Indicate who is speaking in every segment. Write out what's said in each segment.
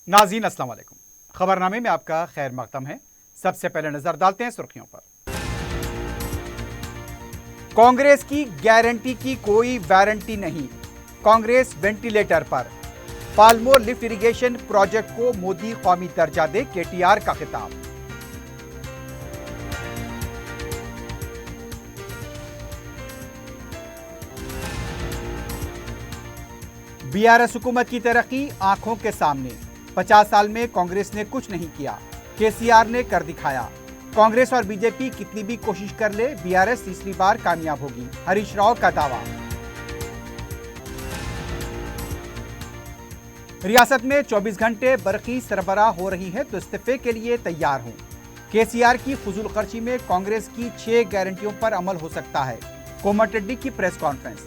Speaker 1: नाज़रीन अस्सलाम वालेकुम। खबरनामे में आपका खैर मकदम है। सबसे पहले नजर डालते हैं सुर्खियों पर। कांग्रेस की गारंटी की कोई वारंटी नहीं, कांग्रेस वेंटिलेटर पर। पालमोर लिफ्ट इरिगेशन प्रोजेक्ट को मोदी कौमी दर्जा दे, केटीआर का खिताब। बीआरएस हुकूमत की तरक्की आंखों के सामने। 50 साल में कांग्रेस ने कुछ नहीं किया, केसीआर ने कर दिखाया। कांग्रेस और बीजेपी कितनी भी कोशिश कर ले, बीआरएस तीसरी बार कामयाब होगी, हरीश राव का दावा। रियासत में 24 घंटे बरकी सरबराह हो रही है तो इस्तीफे के लिए तैयार हूं। केसीआर की फजूल खर्ची में कांग्रेस की 6 गारंटियों पर अमल हो सकता है, कोमटिरेड्डी की प्रेस कॉन्फ्रेंस।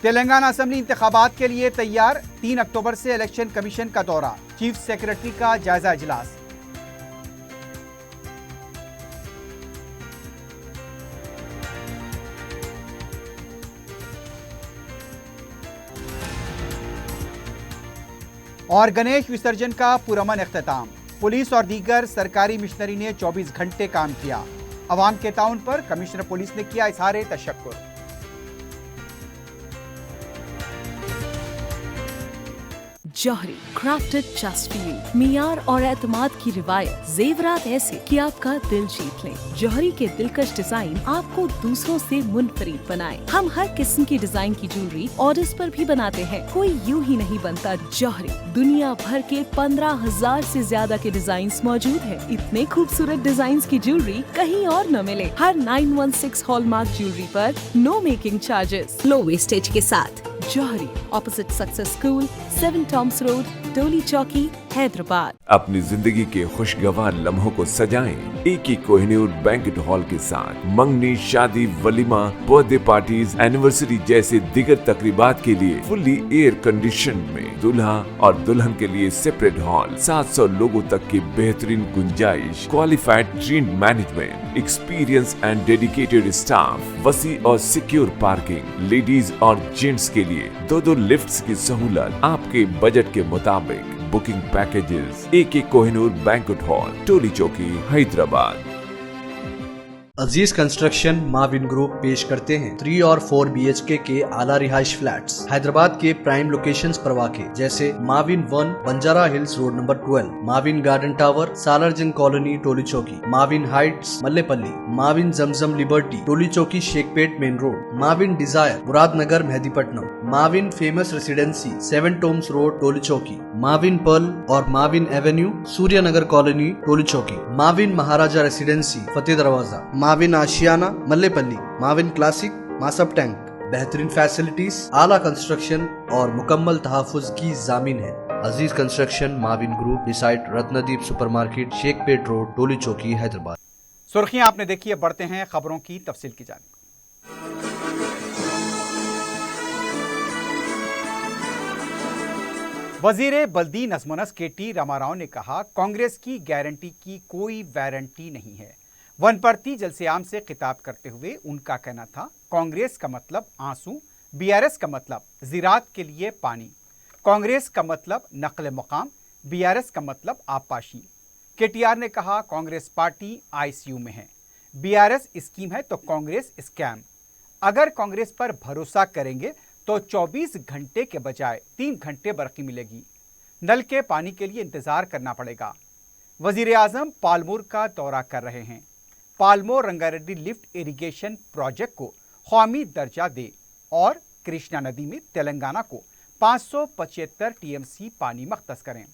Speaker 1: तेलंगाना असेंबली इंतखाबात के लिए तैयार, 3 अक्टूबर से इलेक्शन कमीशन का दौरा, चीफ सेक्रेटरी का जायजा इजलास। और गणेश विसर्जन का पुरअमन इख्तिताम। पुलिस और दीगर सरकारी मिशनरी ने 24 घंटे काम किया। अवाम के ताउन पर कमिश्नर पुलिस ने किया इजहार तशक्कुर।
Speaker 2: जौहरी क्राफ्टेड जस्ट फॉर यू, मियार और एतमाद की रिवायत, जेवरात ऐसे कि आपका दिल जीत लें। जौहरी के दिलकश डिजाइन आपको दूसरों से मुनफरिद बनाए। हम हर किस्म की डिजाइन की ज्वेलरी ऑर्डर्स पर भी बनाते हैं, कोई यूं ही नहीं बनता। जौहरी दुनिया भर के 15,000 से ज्यादा के डिजाइन मौजूद है। इतने खूबसूरत डिजाइन की ज्वेलरी कहीं और न मिले। हर 916 हॉलमार्क ज्वेलरी पर no making charges, low wastage के साथ। जौहरी, opposite success school, 7 tombs road, Toli Chowki, Hyderabad.
Speaker 3: अपनी जिंदगी के खुशगवार लम्हों को सजाएं एक कोहिनूर बैंक्वेट हॉल के साथ। मंगनी, शादी, वलीमा, बर्थडे पार्टीज, एनिवर्सरी जैसे दिगर तकरीबात के लिए फुल्ली एयर कंडीशन में दूल्हा और दुल्हन के लिए सेपरेट हॉल, 700 लोगों तक की बेहतरीन गुंजाइश, qualified trained management, experience and dedicated staff, वसी और सिक्योर पार्किंग, लेडीज और जेंट्स के लिए 2 लिफ्ट्स की सहूलत आपके बजट के मुताबिक। Booking packages AK Kohinoor banquet hall, Toli Chowki, Hyderabad.
Speaker 4: Aziz construction Mavin group पेश करते हैं 3 और 4 BHK के आला रिहाइश फ्लैट्स हैदराबाद के प्राइम लोकेशंस पर वाक़े, जैसे Mavin 1 Banjara hills road number 12, Mavin garden tower Salarjung colony Toli Chowki, Mavin heights Mallepally, Mavin Zamzam liberty Toli Chowki Shaikpet main road, Mavin desire Muradnagar Mehdipatnam, Mavin famous residency 7 tombs road Toli Chowki, Mavin pearl और Mavin avenue Suryanagar colony Toli Chowki, Mavin Maharaja residency Fateh Darwaza, Mavin Ashiana Mallepally, Mavin classic Masab tank. बेहतरीन फैसिलिटीज, आला कंस्ट्रक्शन और मुकम्मल तहफ़्फ़ुज़ की जामीन है। Aziz construction Mavin group, beside Ratnadeep supermarket, Shaikpet road, Toli Chowki, Hyderabad.
Speaker 1: सुर्खियां आपने देखी है, बढ़ते हैं खबरों की तफसील की जानिब। वजीर बल्दी नज़्म-ओ-नस्क KT रामाराव ने कहा, कांग्रेस की गारंटी की कोई वारंटी नहीं है। वनपर्ती जलसे-आम से खिताब करते हुए उनका कहना था, कांग्रेस का मतलब आंसू, बीआरएस का मतलब ज़राअत के लिए पानी, कांग्रेस का मतलब नक़ल मकाम, बीआरएस का मतलब आबपाशी। केटीआर ने कहा, कांग्रेस पार्टी ICU में है, बीआरएस स्कीम है तो कांग्रेस स्कैम। अगर कांग्रेस पर भरोसा करेंगे तो 24 घंटे के बजाय 3 घंटे बरक़ी मिलेगी। नल के पानी के लिए इंतजार करना पड़ेगा। वजीर आजम पालमोर का दौरा कर रहे हैं। पालमोर रंगारेड्डी लिफ्ट इरिगेशन प्रोजेक्ट को कौमी दर्जा दे और कृष्णा नदी में तेलंगाना को 575 TMC पानी मख्तस करें।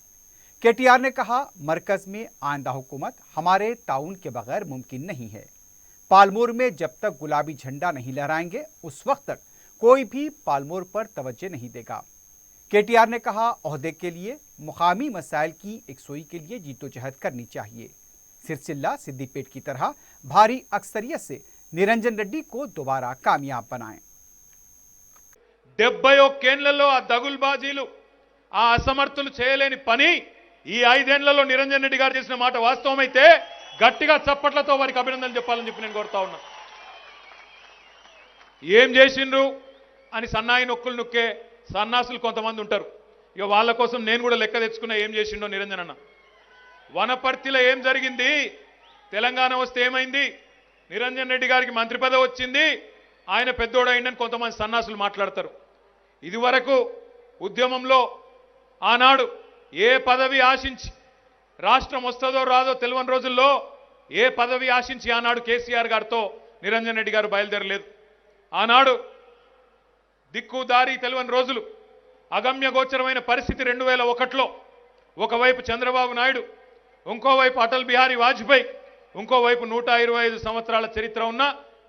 Speaker 1: केटीआर ने कहा, मरकज में आंदा हुकूमत हमारे ताउन के बगैर मुमकिन नहीं है। पालमोर में जब तक गुलाबी झंडा नहीं लहराएंगे उस वक्त तक कोई भी पालमोर पर तवज्जो नहीं देगा। केटीआर ने कहा, ओहदे के लिए मुकामी मसाइल की एकसोई के लिए जीतोजहद करनी चाहिए। सिरसिल्ला सिद्दीपेट की तरह भारी अक्सरियत से निरंजन रेड्डी को दोबारा कामयाब बनाएं।
Speaker 5: 71 ఏళ్లలో ఆ దగుల్బాజీలు ఆ అసమర్థులు చేయలేని పని ఈ 5 ఏళ్లలో నిరంజన్ రెడ్డి గారు చేసిన మాట వాస్తవమైతే గట్టిగా చప్పట్లతో వారికి అభినందనలు చెప్పాలని చెప్పి నేను కోరుతా ఉన్నా. ఏం చేసిండ్రు అని సన్నాయి నొక్కులు నొక్కే సన్నాసులు కొంతమంది ఉంటారు. ఇక వాళ్ళ కోసం నేను కూడా లెక్క తెచ్చుకున్నా ఏం చేసిండో నిరంజన్ అన్న. వనపర్తిలో ఏం జరిగింది, తెలంగాణ వస్తే ఏమైంది, నిరంజన్ రెడ్డి గారికి మంత్రి పదవి వచ్చింది, ఆయన పెద్దోడైందని కొంతమంది సన్నాసులు మాట్లాడతారు. ఇదివరకు ఉద్యమంలో ఆనాడు ఏ పదవి ఆశించి రాష్ట్రం వస్తుందో రాదో తెలియని రోజుల్లో ఏ పదవి ఆశించి ఆనాడు కేసీఆర్ గారితో నిరంజన్ రెడ్డి గారు బయలుదేరలేదు. ఆనాడు దిక్కుదారి తెలియని రోజులు, అగమ్య గోచరమైన పరిస్థితి 2001లో ఒకవైపు చంద్రబాబు నాయుడు, ఇంకోవైపు అటల్ బిహారీ వాజ్పేయి, ఇంకోవైపు 125 సంవత్సరాల చరిత్ర ఉన్న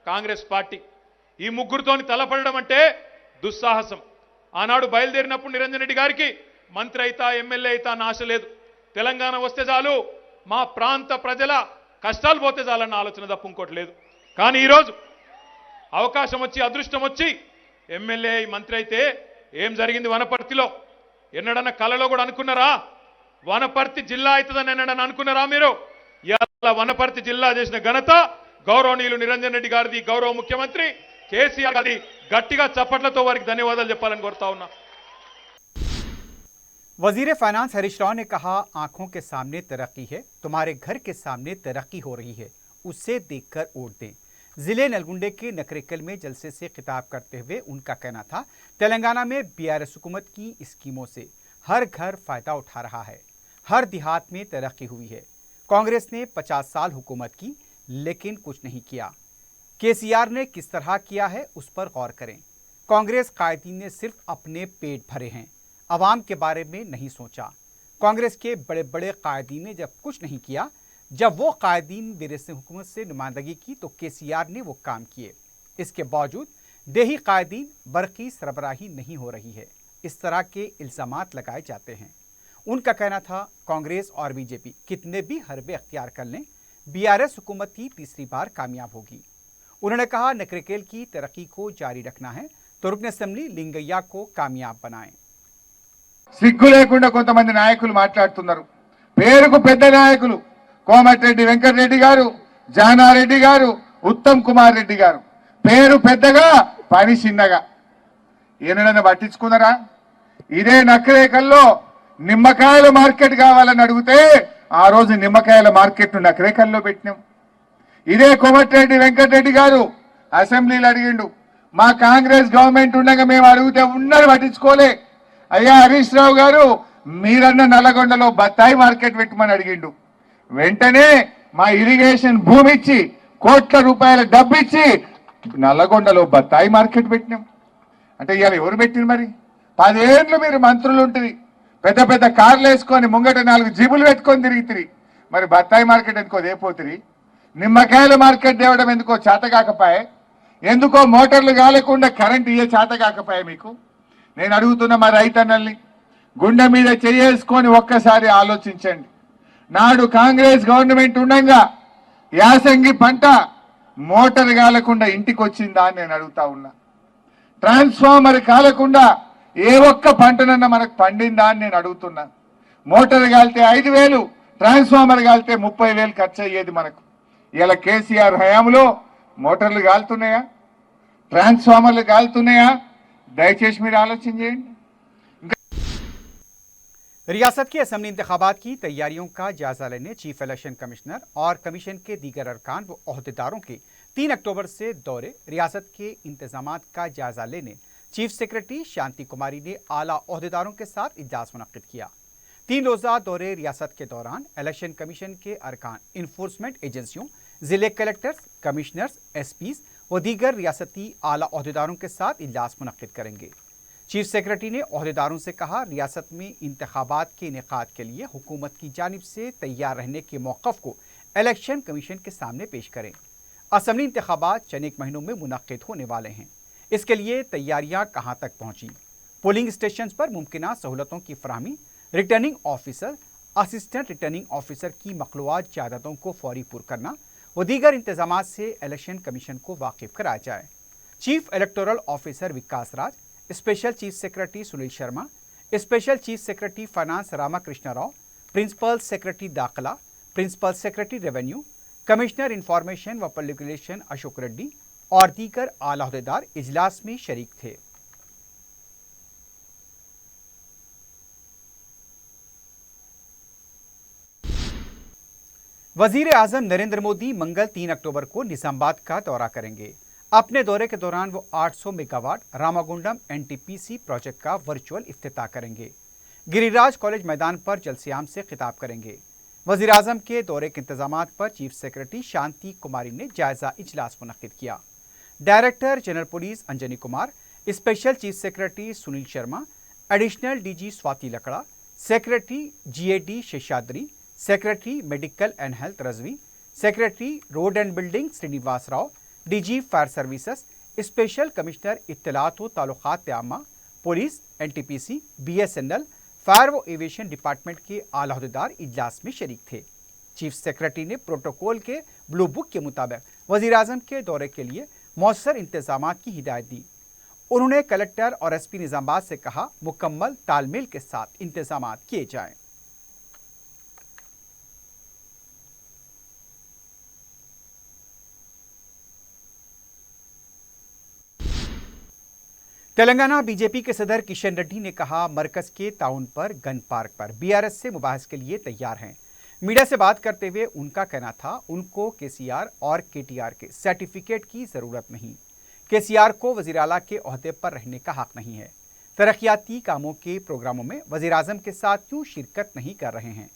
Speaker 5: కాంగ్రెస్ పార్టీ. ఈ ముగ్గురితోని తలపడడం అంటే దుస్సాహసం. ఆనాడు బయలుదేరినప్పుడు నిరంజన్ రెడ్డి గారికి మంత్రి అయితా ఎమ్మెల్యే అయితా అన్న ఆశ లేదు. తెలంగాణ వస్తే చాలు, మా ప్రాంత ప్రజల కష్టాలు పోతే చాలన్న ఆలోచన తప్ప ఇంకోటి లేదు. కానీ ఈరోజు అవకాశం వచ్చి అదృష్టం వచ్చి ఎమ్మెల్యే మంత్రి అయితే ఏం జరిగింది వనపర్తిలో? ఎన్నడన్నా కలలో కూడా అనుకున్నారా వనపర్తి జిల్లా అవుతుందని ఎన్నడన్నా అనుకున్నారా మీరు? ఇలా వనపర్తి జిల్లా చేసిన ఘనత గౌరవనీయులు నిరంజన్ రెడ్డి గారిది, గౌరవ ముఖ్యమంత్రి కేసీఆర్ గారి. గట్టిగా చప్పట్లతో వారికి ధన్యవాదాలు చెప్పాలని కోరుతా ఉన్నా.
Speaker 1: वजीर फाइनेंस हरीश राव ने कहा, आंखों के सामने तरक्की है, तुम्हारे घर के सामने तरक्की हो रही है, उससे देखकर वोट दें। जिले नलगुंडे के नकरेकल में जलसे से खिताब करते हुए उनका कहना था, तेलंगाना में बीआरएस हुकूमत की स्कीमों से हर घर फायदा उठा रहा है, हर देहात में तरक्की हुई है। कांग्रेस ने 50 साल हुकूमत की लेकिन कुछ नहीं किया। केसीआर ने किस तरह किया है उस पर गौर करें। कांग्रेस कायदीन ने सिर्फ अपने पेट भरे हैं, अवाम के बारे में नहीं सोचा। कांग्रेस के बड़े बड़े कायदीन ने जब कुछ नहीं किया, जब वो कायदीन बीआरएस हुकूमत से नुमाइंदगी की तो केसीआर ने वो काम किए। इसके बावजूद देही कायदीन बरकी सरबराही नहीं हो रही है, इस तरह के इल्ज़ामात लगाए जाते हैं। उनका कहना था, कांग्रेस और बीजेपी कितने भी हरबे अख्तियार कर लें, बीआरएस हुकूमत ही तीसरी बार कामयाब होगी। उन्होंने कहा, नकरेकेल की तरक्की को जारी रखना है तो रुकन असेंबली लिंगయ్య को कामयाब बनाएं।
Speaker 6: సిగ్గు లేకుండా కొంతమంది నాయకులు మాట్లాడుతున్నారు. పేరుకు పెద్ద నాయకులు కోమటిరెడ్డి వెంకటరెడ్డి గారు, జానారెడ్డి గారు, ఉత్తమ్ కుమార్ రెడ్డి గారు. పేరు పెద్దగా పని చిన్నగా. ఏనైనా పట్టించుకున్నారా? ఇదే నకరేకల్లో నిమ్మకాయల మార్కెట్ కావాలని అడిగితే ఆ రోజు నిమ్మకాయల మార్కెట్ నకరేకల్లో పెట్టినాం. ఇదే కోమటిరెడ్డి వెంకటరెడ్డి గారు అసెంబ్లీలో అడిగిండు, మా కాంగ్రెస్ గవర్నమెంట్ ఉండగా మేము అడిగితే ఉన్నది పట్టించుకోలే. అయ్యా హరీష్ రావు గారు, మీరన్న నల్లగొండలో బత్తాయి మార్కెట్ పెట్టమని అడిగిండు. వెంటనే మా ఇరిగేషన్ భూమి ఇచ్చి కోట్ల రూపాయల డబ్బు ఇచ్చి నల్లగొండలో బత్తాయి మార్కెట్ పెట్టినాం. అంటే ఇవాళ ఎవరు పెట్టింది? మరి 10 ఏళ్ళు మీరు మంత్రులు ఉంటుంది, పెద్ద పెద్ద కార్లు వేసుకొని ముంగట 4 జీబులు పెట్టుకొని తిరిగితిరి. మరి బత్తాయి మార్కెట్ ఎందుకో దేపోతిరి? నిమ్మకాయల మార్కెట్ తేవడం ఎందుకో చేత కాకపాయే? ఎందుకో మోటార్లు కాలేకుండా కరెంట్ ఇయ్యే చేత కాకపాయే మీకు? నేను అడుగుతున్న మా రైతన్నల్ని గుండె మీద చేసుకొని ఒక్కసారి ఆలోచించండి. నాడు కాంగ్రెస్ గవర్నమెంట్ ఉండగా యాసంగి పంట మోటార్ కాలకుండా ఇంటికి వచ్చిందా అని నేను అడుగుతా ఉన్నా. ట్రాన్స్ఫార్మర్ కాలకుండా ఏ ఒక్క పంటనన్నా మనకు పండిందా అని నేను అడుగుతున్నా. మోటార్ కాలితే 5,000, ట్రాన్స్ఫార్మర్ కాలితే 30,000 ఖర్చు అయ్యేది మనకు. ఇలా కేసీఆర్ హయాంలో మోటార్లు కాలుతున్నాయా? ట్రాన్స్ఫార్మర్లు కాలుతున్నాయా? దయచేసి మీరు ఆలోచన చేయండి.
Speaker 1: रियासत के असेंबली इंतखाबात की तैयारियों का जायजा लेने चीफ इलेक्शन कमिश्नर और कमीशन के दीगर अरकान व अहदेदारों के 3 अक्टूबर से दौरे। रियासत के इंतजामात का जायजा लेने चीफ सेक्रेटरी शांति कुमारी ने आला अहदेदारों के साथ इजलास मुनक्किद किया। 3 रोज़ा दौरे रियासत के दौरान इलेक्शन कमीशन के अरकान, इन्फोर्समेंट एजेंसियों, जिले कलेक्टर्स, कमिश्नर्स, एसपीज व दीगर रियासती आला अहदेदारों के साथ इजलास मुनक्किद करेंगे। चीफ सेक्रेटरी ने अहदेदारों से कहा, रियासत में इंतखाबात के इनेकाद के लिए हुकूमत की जानिब से तैयार रहने के मौक़िफ़ को इलेक्शन कमीशन के सामने पेश करें। असेंबली इंतखाबात चंद एक महीनों में मुनक्किद होने वाले हैं, इसके लिए तैयारियां कहां तक पहुंची? पोलिंग स्टेशन पर मुमकिन सहूलतों की फराहमी, returning officer, assistant returning officer की मखलूआत जायदादों को फौरी पुर करना व दीगर इंतजामात से इलेक्शन कमीशन को वाकिफ कराया जाए। Chief electoral officer Vikas Raj, special chief secretary Sunil Sharma, special chief secretary finance Ramakrishna Rao, principal secretary दाखिला, principal secretary revenue, commissioner information व पब्लिक रिलेशन अशोक रेड्डी और दीगर आला अहदेदार इजलास में शरीक थे। वजीर आजम नरेंद्र मोदी मंगल 3 अक्टूबर को निजामाबाद का दौरा करेंगे। अपने दौरे के दौरान वो 800 मेगावाट रामागुंडम एनटीपीसी प्रोजेक्ट का वर्चुअल इफ्तिताह करेंगे। गिरिराज कॉलेज मैदान पर जलसियाम से खिताब करेंगे। वजीर आजम के दौरे के इंतजामात पर चीफ सेक्रेटरी शांति कुमारी ने जायजा इजलास मुनक्किद किया। Director general police Anjani Kumar, special chief secretary Sunil Sharma, additional DG Swati Lakra, secretary GAD Seshadri, secretary medical and health Rizvi, secretary road and building Srinivas Rao, DG fire services, special commissioner इत्तलात व ताल्लुकात आमा, पुलिस, एनटीपीसी, बीएसएनएल, फायर व एविएशन डिपार्टमेंट के आला अहदेदार इजलास में शरीक थे। चीफ सेक्रेटरी ने प्रोटोकॉल के ब्लू बुक के मुताबिक वजीर आजम के दौरे के लिए मौसर इंतजाम की हिदायत दी। उन्होंने कलेक्टर और एसपी निजामाबाद से कहा, मुकम्मल तालमेल के साथ इंतजाम किए जाएं। तेलंगाना बीजेपी के सदर किशन रेड्डी ने कहा, मरकज के ताउन पर गन पार्क पर बीआरएस से मुबाहस के लिए तैयार हैं। मीडिया से बात करते हुए उनका कहना था, उनको केसीआर और केटीआर के सर्टिफिकेट की जरूरत नहीं। केसीआर को वजीर आला के ओहदे पर रहने का हक नहीं है। तरक्याती कामों के प्रोग्रामों में वजीर आजम के साथ क्यों शिरकत नहीं कर रहे हैं।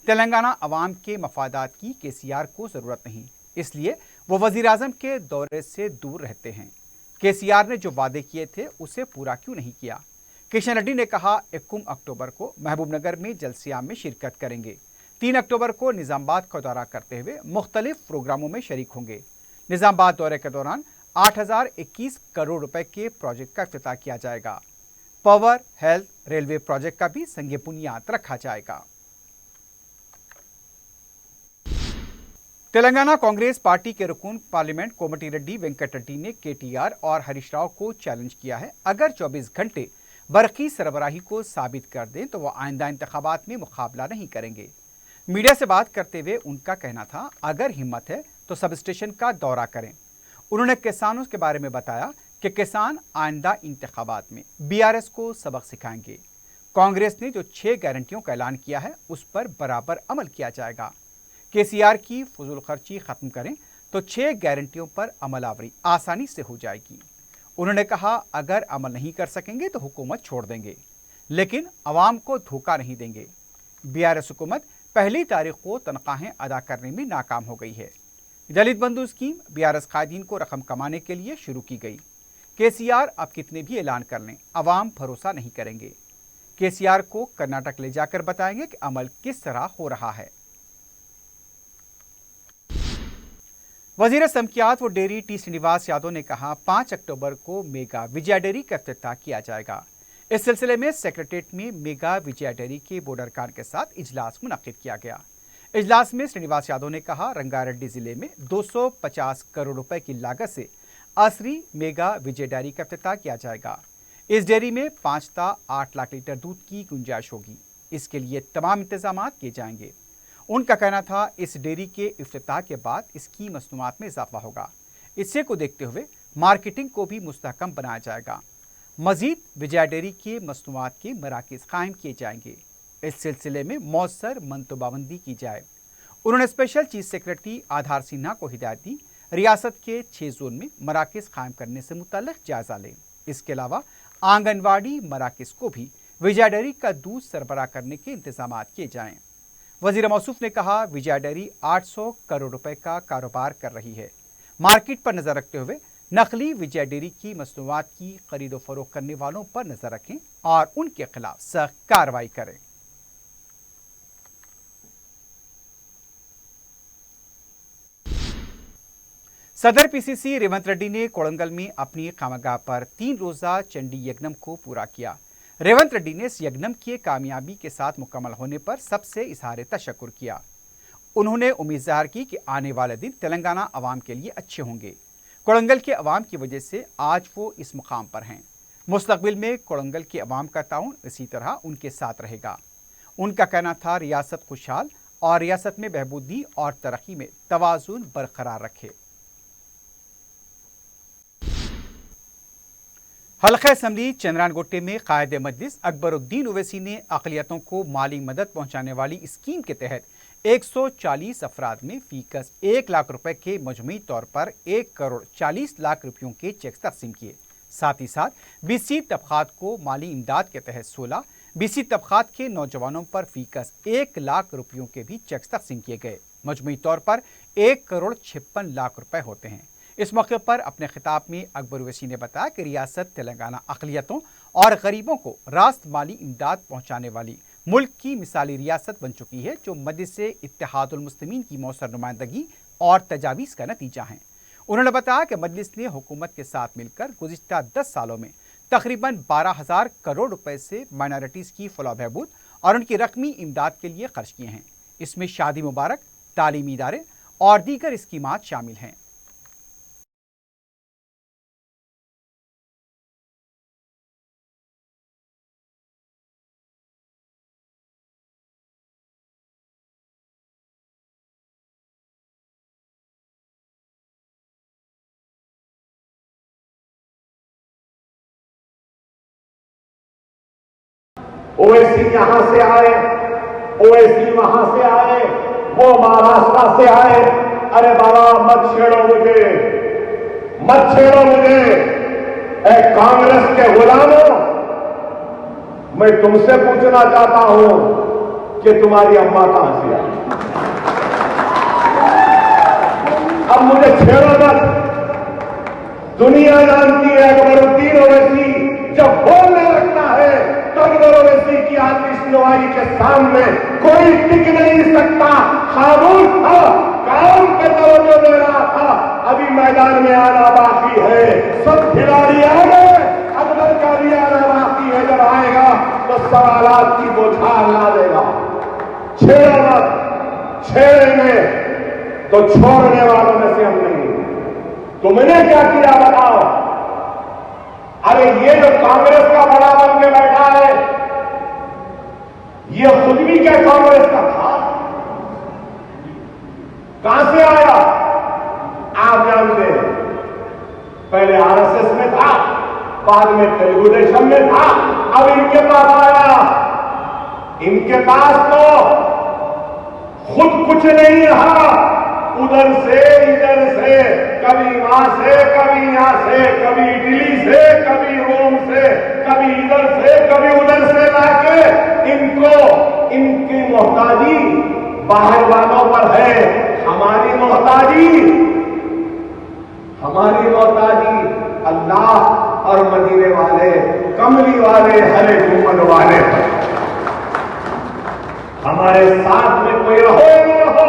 Speaker 1: तेलंगाना अवाम के मफादात की केसीआर को जरूरत नहीं, इसलिए वो वजीर आजम के दौरे से दूर रहते हैं। केसीआर ने जो वादे किए थे उसे पूरा क्यों नहीं किया। किशन रेड्डी ने कहा, 21 अक्टूबर को महबूबनगर में जलसियाम में शिरकत करेंगे। 3 अक्टूबर को निजामाबाद का दौरा करते हुए मुख्तलिफ प्रोग्रामों में शरीक होंगे। निजामाबाद दौरे के दौरान 8021 करोड़ रुपए के प्रोजेक्ट का इफ्तिताह किया जाएगा। पावर, हेल्थ, रेलवे प्रोजेक्ट का भी संग बुनियाद रखा जाएगा। तेलंगाना कांग्रेस पार्टी के रुकन पार्लियामेंट कोमटी रेड्डी वेंकट रेड्डी ने केटीआर और हरीश राव को चैलेंज किया है, अगर 24 घंटे बरकी सरबराही को साबित कर दें तो वह आइंदा इंतखाबात में मुकाबला नहीं करेंगे। मीडिया से बात करते हुए उनका कहना था, अगर हिम्मत है तो सब स्टेशन का दौरा करें। उन्होंने किसानों के बारे में बताया कि किसान आइंदा इंतखाबात में बीआरएस को सबक सिखाएंगे। कांग्रेस ने जो 6 गारंटियों का ऐलान किया है उस पर बराबर अमल किया जाएगा। केसीआर की फजूल खर्ची खत्म करें तो 6 गारंटियों पर अमलावरी आसानी से हो जाएगी। उन्होंने कहा, अगर अमल नहीं कर सकेंगे तो हुकूमत छोड़ देंगे, लेकिन अवाम को धोखा नहीं देंगे। बीआरएस हुकूमत 1 तारीख को तनख्वाहें अदा करने में नाकाम हो गई है। दलित बंधु स्कीम बीआरएस कायदीन को रकम कमाने के लिए शुरू की गई। केसीआर अब कितने भी ऐलान कर लें, अवाम भरोसा नहीं करेंगे। केसीआर को कर्नाटक ले जाकर बताएंगे कि अमल किस तरह हो रहा है। वजीर समकियात व डेयरी टी श्रीनिवास यादव ने कहा, 5 अक्टूबर को मेगा विजया डेयरी का इफ्तिताह किया जाएगा। इस सिलसिले में सेक्रेटेरिएट में मेगा विजया डेयरी के बोर्डरकान के साथ इजलास मुनक्किद किया गया। इजलास में श्रीनिवास यादव ने कहा, रंगारेड्डी जिले में 250 करोड़ रुपए की लागत से असरी मेगा विजय डेयरी का इफ्तिताह किया जाएगा। इस डेयरी में 5 से 8 लाख लीटर दूध की गुंजाइश होगी। इसके लिए तमाम इंतजाम किए जाएंगे। उनका कहना था, इस डेयरी के इफ्तिताह के बाद इसकी मसनूआत में इजाफा होगा। इससे को देखते हुए मार्केटिंग को भी मुस्तहकम बनाया जाएगा। मजीद विजया डेयरी के मसनूआत के मराकज़ कायम किए जाएंगे। इस सिलसिले में मौसर मनसूबाबंदी की जाए। उन्होंने स्पेशल चीफ सेक्रेटरी आधार सिन्हा को हिदायत दी, रियासत के 6 जोन में मराकज़ कायम करने से मुतल्लिक जायजा लें। इसके अलावा आंगनवाड़ी मराकज़ को भी विजया डेयरी का दूध सरबराह करने के इंतजाम किए जाएं। वजीर मौसूफ ने कहा, विजया डेयरी 800 करोड़ रुपए का कारोबार कर रही है। मार्केट पर नजर रखते हुए नकली विजया डेयरी की मसनूआत की खरीदो फरोख्त करने वालों पर नजर रखें और उनके खिलाफ सख्त कार्रवाई करें। सदर पीसीसी रेवंत रेड्डी ने कोड़ंगल में अपनी खामगाह पर 3 रोजा चंडी यज्ञम को पूरा किया। रेवंत रेड्डी ने इस यज्ञम की कामयाबी के साथ मुकम्मल होने पर सबसे इजहार तशक्कुर किया। उन्होंने उम्मीद जाहिर की कि आने वाले दिन तेलंगाना अवाम के लिए अच्छे होंगे। कोड़ंगल के अवाम की वजह से आज वो इस मुकाम पर हैं। मुस्तकबिल में कोड़ंगल के अवाम का ताउन इसी तरह उनके साथ रहेगा। उनका कहना था, रियासत खुशहाल और रियासत में बहबूदी और तरक्की में तवाज़ुन बरकरार रखे। हल्का असम्बली चंद्रानगोटे में कायदे मजलिस अकबरुद्दीन ओवैसी ने अक़लियतों को माली मदद पहुंचाने वाली स्कीम के तहत 140 अफराद में फीकस 1 लाख रुपए के मजमूई तौर पर 1 करोड़ 40 लाख रुपयों के चेक तकसीम किए। साथ ही साथ बीसी तबकात को माली इमदाद के तहत 16, बीसी तबकात के नौजवानों पर फीकस 1 लाख रुपयों के भी चेक तकसीम किए गए। मजमूई तौर पर 1 करोड़ 56 लाख रुपए होते हैं। इस मौके पर अपने खिताब में अकबर ओवैसी ने बताया कि रियासत तेलंगाना अक़लियतों और गरीबों को रास्त माली इमदाद पहुँचाने वाली मुल्क की मिसाली रियासत बन चुकी है, जो मजलिस इत्तेहादुल मुस्लिमीन की मौसर नुमाइंदगी और तजावीज़ का नतीजा है। उन्होंने बताया कि मजलिस ने हुकूमत के साथ मिलकर गुज़िश्ता 10 सालों में तकरीबन 12,000 करोड़ रुपए से माइनॉरिटीज़ की फलाह बहबूद और उनकी रकमी इमदाद के लिए खर्च किए हैं। इसमें शादी मुबारक, तालीमी इदारे और दीगर स्कीमात शामिल हैं।
Speaker 7: ओवैसी यहां से आए, ओवैसी वहां से आए, वो महाराष्ट्र से आए। अरे बाबा मत छेड़ो मुझे, मत छेड़ो मुझे। कांग्रेस के गुलामों, मैं तुमसे पूछना चाहता हूं कि तुम्हारी अम्मा कहां से आई? अब मुझे छेड़ो मत। दुनिया जानती है अकबरुद्दीन ओवैसी जब बोलने लगता है तो अकबर ओवैसी की आतिशनुमाई के सामने कोई टिक नहीं सकता। खामोश था, काम पे तवज्जो दे रहा था। अभी मैदान में आना बाकी है, सब खिलाड़ी आ गए, अकबर का भी आना बाकी है। जब आएगा तो सवालात की बौछार ला देगा। छेड़ो मत, छेड़ेंगे तो छोड़ने वालों में से हम नहीं। तुमने क्या किया बताओ? अरे ये जो कांग्रेस का बड़ा बन के बैठा है, ये खुद भी क्या कांग्रेस का था? कहां से आया? आप जानते हैं, पहले आरएसएस में था, बाद में तेलुगु देशम में था, अब इनके पास आया। इनके पास तो खुद कुछ नहीं रहा, उधर से इधर से, कभी वहां से, कभी यहां से, कभी इटली से, कभी रोम से, कभी इधर से, कभी उधर से लाके इनको, इनकी मोहताजी बाहर वालों पर है। हमारी मोहताजी अल्लाह और मदीने वाले, कमली वाले, हरे जुम्मन वाले पर। हमारे साथ में कोई रहो या न हो,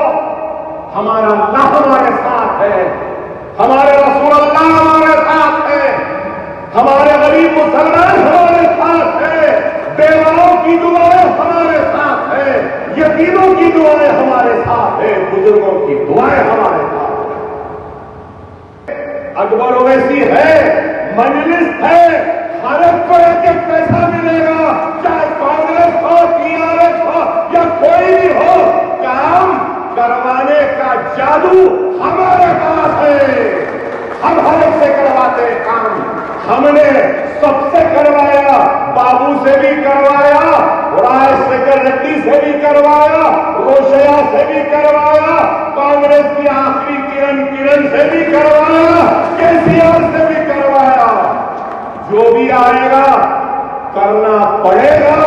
Speaker 7: हमारा अल्लाह हमारे साथ है, हमारे रसूल अल्लाह हमारे साथ है, हमारे गरीब मुसलमान हमारे साथ है, बेवाओं की दुआएं हमारे साथ है, यतीमों की दुआएं हमारे साथ है, बुजुर्गों की दुआएं हमारे साथ है। अकबर ओवैसी है, मजलिस है, हर एक को एक पैसा मिलेगा, चाहे कांग्रेस हो, टीआरएस हो या कोई भी हो। काम करवाने का जादू हमारे पास है, हम हर एक से करवाते हैं काम। हमने सबसे करवाया, बाबू से भी करवाया, राजशेखर रेड्डी से भी करवाया, रोशया से भी करवाया, कांग्रेस की आखिरी किरण से भी करवाया, केसीआर से भी करवाया। जो भी आएगा करना पड़ेगा,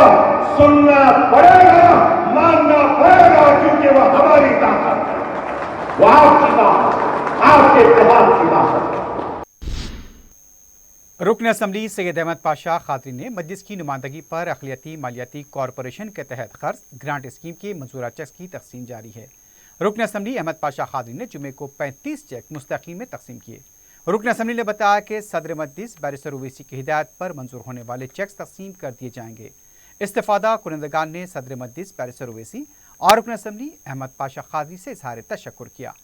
Speaker 7: सुनना पड़ेगा, मानना पड़ेगा, क्योंकि वह हमारी ताकत है, वह आपकी ताकत, आपके इत्तेहाद की ताकत है।
Speaker 1: रुकन असम्बली सैयद अहमद पाशा खादरी ने मजलिस की नुमाइंदगी पर अक़लियती मालियाती कॉरपोरेशन के तहत कर्ज ग्रांट स्कीम के मंजूरा चेक की तकसीम जारी है। रुकन असम्बली अहमद पाशा खादरी ने जुमे को 35 चेक मुस्तकीम में तकसीम किए। रुकन असम्बली ने बताया कि सदर मजलिस बैरिस्टर ओवैसी की हिदायत पर मंजूर होने वाले चेक्स तकसीम कर दिए जाएंगे। इस्तिफादा कुनंदगान ने सदर मजलिस बैरिस्टर ओवैसी और रुकन असम्बली अहमद पाशा खादरी से इजहार तशक्कुर किया।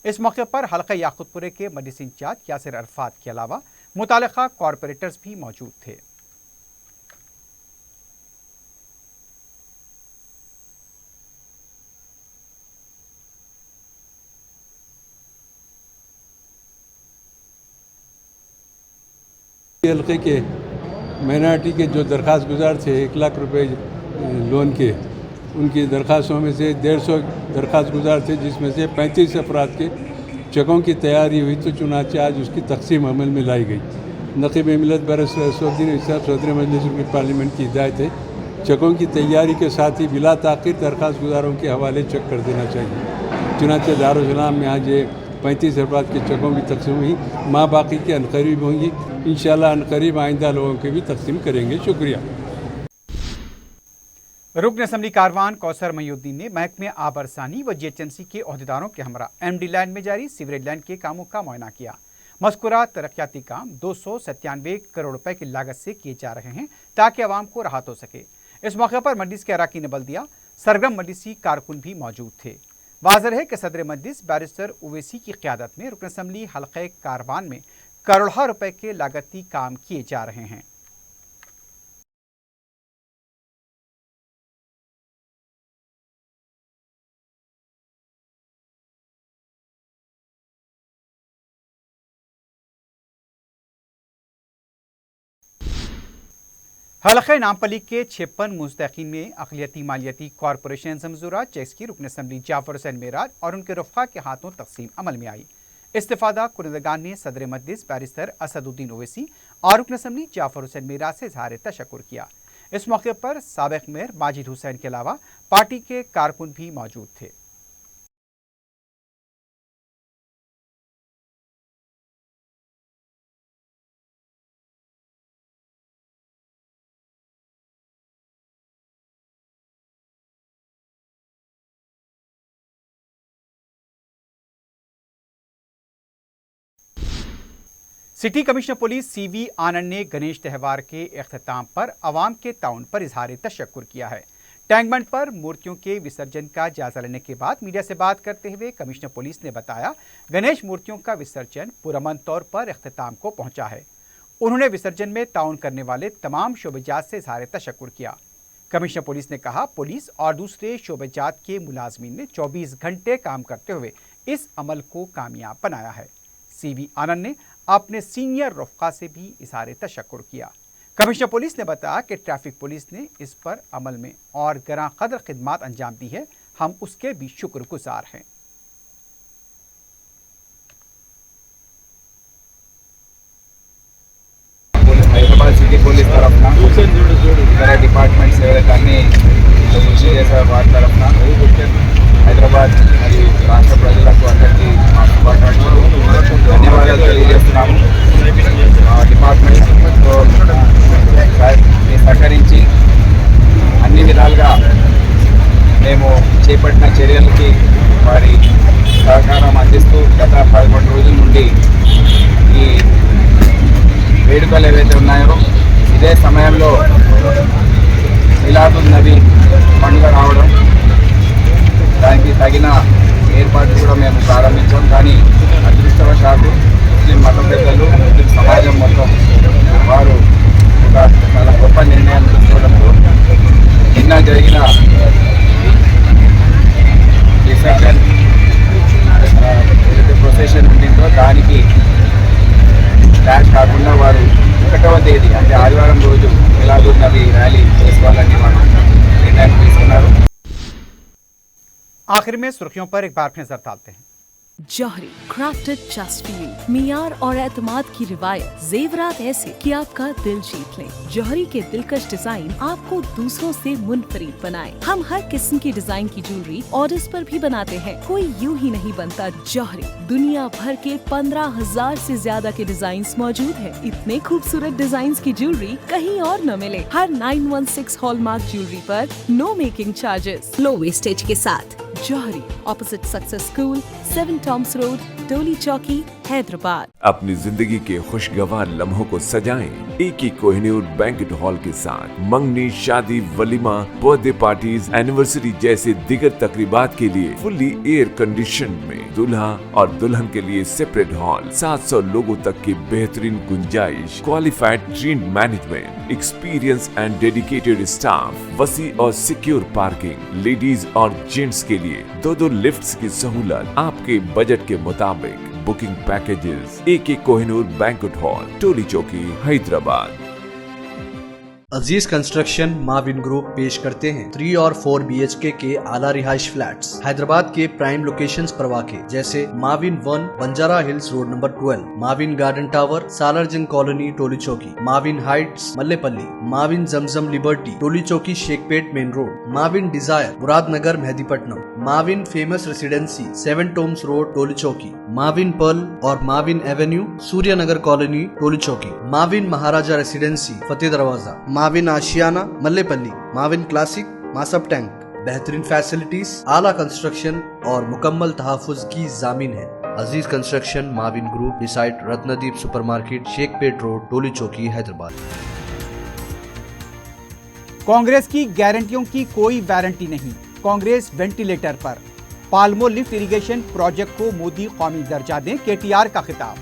Speaker 1: इस मौके पर हल्का याकूतपुरे के मजलिस इंचार्ज यासिर अरफात के अलावा मुतालिका कॉरपोरेटर्स भी मौजूद थे।
Speaker 8: हल्के के माइनॉरिटी के जो दरख्वास्त गुजार थे 1 लाख रुपए लोन के, उनकी दरख्वास्तों में से 150 दरख्वास्त गुजार थे, जिसमें से 35 अफराद के चेकों की तैयारी हुई, तो चुनांचे आज उसकी तकसीम अमल में लाई गई। नक़ीब मिल्लत बैरिस्टर असदुद्दीन इसाक़ सदर मजलिस पार्लियामेंट की हिदायत है, चेकों की तैयारी के साथ ही बिला ताख़ीर दरख्वास्त गुजारों के हवाले चेक कर देना चाहिए। चुनांचे दारुल-उलूम में आज ये 35 अफराद के चेकों की तकसीम हुई, माँ बाकी के अनकरीब होंगी। इंशाअल्लाह अनकरीब आइंदा लोगों के भी तकसीम करेंगे। शुक्रिया।
Speaker 1: रुकन असम्बली कारवान कौसर महीउद्दीन ने महकमे आबरसानी व जीएचएमसी के अहदेदारों के हमरा एमडी लाइन में जारी सीवरेज लाइन के कामों का मुआयना किया। मज़कूरा तरक्याती काम 297 करोड़ रुपए की लागत से किए जा रहे हैं ताकि आवाम को राहत हो सके। इस मौके पर मजलिस के अरकान बल्दिया सरगर्म मजलिसी कारकुन भी मौजूद थे। वाज़ेह है कि सदर मजलिस बैरिस्टर ओवैसी की क़यादत में रुकन असम्बली हल्क़े कारवान में करोड़ों रुपए के लागती काम किए जा रहे हैं। हल्क़े नामपली के 56 मुस्तकीन में अक़लियती मालियती कॉरपोरेशन ज़मज़ूरा चेक्स की रुकन असम्बली जाफ़र हुसैन मेराज और उनके रफ़ा के हाथों तकसीम अमल में आई। इस्तिफ़ादा कुनंदगान ने सदर मजलिस बैरिस्टर असदुद्दीन ओवैसी और रुकन असम्बली जाफ़र हुसैन मेराज से इज़हार तशक्कुर किया। इस मौके पर साबिक़ मेयर माजिद हुसैन के अलावा पार्टी के कारकुन भी मौजूद थे। सिटी कमिश्नर पुलिस सीवी आनंद ने गणेश त्यौहार के इख्तिताम पर आवाम के ताउन पर इजहार तशक्कुर किया है। टैंक बंड पर मूर्तियों के विसर्जन का जायजा लेने के बाद मीडिया से बात करते हुए कमिश्नर पुलिस ने बताया, गणेश मूर्तियों का विसर्जन पुरअमन तौर पर इख्तिताम को पहुंचा है। उन्होंने विसर्जन में ताउन करने वाले तमाम शोबेजात से इजहार तशक्कुर किया। कमिश्नर पुलिस ने कहा, पुलिस और दूसरे शोबेजात के मुलाजमीन ने 24 घंटे काम करते हुए इस अमल को कामयाब बनाया है। सीवी आनंद ने अपने सीनियर रफ़का से भी इज़हार तशक्कुर किया। कमिश्नर पुलिस ने बताया कि ट्रैफिक पुलिस ने इस पर अमल में और गरां कदर खिदमत अंजाम दी है, हम उसके भी शुक्रगुजार हैं।
Speaker 9: हैदराबाद सिटी पुलिस तरफ इतर डिपार्टमेंट्स वाరి తరఫున హైదరాబాద్ మరియు రాష్ట్ర ప్రజలకు అందరికీ మా శుభాకాంక్షలు, ధన్యవాదాలు తెలియజేస్తున్నాము. డిపార్ట్మెంట్తో సహకరించి అన్ని విధాలుగా మేము చేపట్టిన చర్యలకి వారి సహకారం అందిస్తూ గత 11 రోజుల నుండి ఈ వేడుకలు ఏవైతే ఉన్నాయో ఇదే సమయంలో మిలాదున్ నబీ పండుగ రావడం, దానికి తగిన ఏర్పాట్లు కూడా మేము ప్రారంభించాం. కానీ అదృష్టవశాత్తు ముస్లిం మత పెద్దలు, ముస్లిం సమాజం మొత్తం వారు ఒక చాలా గొప్ప నిర్ణయం తీసుకోవడంతో నిన్న జరిగిన విసర్జన్ ఏదైతే ప్రొసెషన్ ఉండిందో దానికి డాష్ కాకుండా వారు 1వ తేదీ అంటే ఆదివారం రోజు మిలాదున్ నబీ ర్యాలీ చేసుకోవాలని వారు निर्णय తీసుకున్నారు.
Speaker 1: आखिर में सुर्खियों पर एक बार फिर नजर डालते हैं।
Speaker 2: जौहरी क्राफ्टेड जस्ट फॉर यू, मियार और एतमाद की रिवायत, जेवरात ऐसे कि आपका दिल जीत लें। जौहरी के दिलकश डिजाइन आपको दूसरों से मुनफरिद बनाए। हम हर किस्म की डिजाइन की ज्वेलरी ऑर्डर्स पर भी बनाते हैं, कोई यूं ही नहीं बनता। जौहरी दुनिया भर के 15,000 से ज्यादा के डिजाइन मौजूद है। इतने खूबसूरत डिजाइन की ज्वेलरी कहीं और न मिले। हर 916 हॉलमार्क ज्वेलरी पर no making charges, low wastage के साथ। जौहरी, opposite success school, 7 tombs road, Toli Chowki, Hyderabad.
Speaker 3: अपनी जिंदगी के खुशगवार लम्हों को सजाएं एक ही कोहिनूर बैंकेट हॉल के साथ। मंगनी, शादी, वलीमा, बर्थडे पार्टीज, एनिवर्सरी जैसे दिगर तकरीबात के लिए फुल्ली एयर कंडीशन में दूल्हा और दुल्हन के लिए सेपरेट हॉल, 700 लोगों तक की बेहतरीन गुंजाइश, qualified train management, experience and dedicated staff, वसी और सिक्योर पार्किंग, लेडीज और जेंट्स के लिए 2 लिफ्ट्स की सहूलत आपके बजट के मुताबिक। Booking packages AK Kohinoor banquet hall, Toli Chowki, Hyderabad.
Speaker 4: Aziz construction Mavin group पेश करते हैं 3 और 4 BHK के आला रिहाइश फ्लैट्स हैदराबाद के प्राइम लोकेशंस पर वाक़े जैसे Mavin 1 Banjara hills road number 12, Mavin garden tower Salarjung colony Toli Chowki, Mavin heights Mallepally, Mavin Zamzam liberty Toli Chowki Shaikpet main road, Mavin desire Muradnagar Mehdipatnam, Mavin famous residency 7 tombs road Toli Chowki, Mavin pearl और Mavin avenue Suryanagar colony Toli Chowki, Mavin Maharaja residency Fateh Darwaza, Mavin Ashiana Mallepally, Mavin classic Masab tank. बेहतरीन फैसिलिटीज, आला कंस्ट्रक्शन और मुकम्मल तहफ़्फ़ुज़ की जामीन है। Aziz construction Mavin group beside Ratnadeep supermarket Shaikpet road Toli Chowki Hyderabad.
Speaker 1: Congress की गारंटियों की कोई वारंटी नहीं, कांग्रेस वेंटिलेटर पर। पाल्मो लिफ्ट इरिगेशन प्रोजेक्ट को मोदी कौमी दर्जा दें, KTR का खिताब।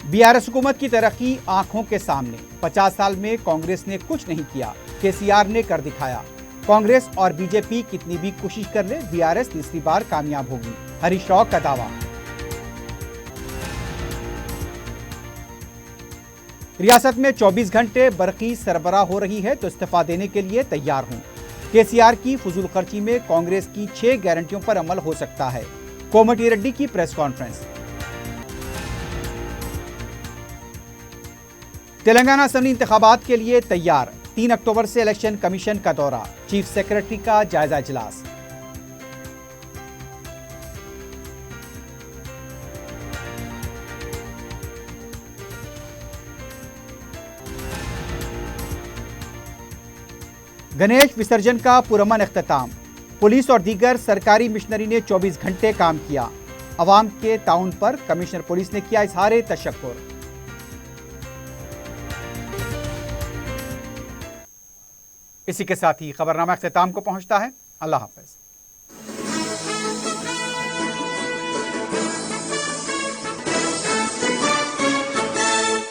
Speaker 1: BRS हुकूमत की तरक्की आंखों के सामने। 50 साल में कांग्रेस ने कुछ नहीं किया, KCR ने कर दिखाया। कांग्रेस और बीजेपी कितनी भी कोशिश कर ले, BRS तीसरी बार कामयाब होगी, हरीश राव का दावा। रियासत में 24 घंटे बरकी सरबराह हो रही है तो इस्तीफा देने के लिए तैयार हूं। KCR की फजूल खर्ची में कांग्रेस की 6 गारंटियों पर अमल हो सकता है, कोमटी रेड्डी की प्रेस कॉन्फ्रेंस। तेलंगाना असेंबली इंतखाबात के लिए तैयार, 3 अक्टूबर से इलेक्शन कमीशन का दौरा, चीफ सेक्रेटरी का जायजा इजलास। गणेश विसर्जन का पुरअमन इख्तिताम, पुलिस और दीगर सरकारी मिशनरी ने 24 घंटे काम किया। अवाम के ताउन पर कमिश्नर पुलिस ने किया इजहार तशक्कुर। इसी के साथ ही खबरनामा इख्तिताम को पहुंचता है। अल्लाह हाफ़िज़।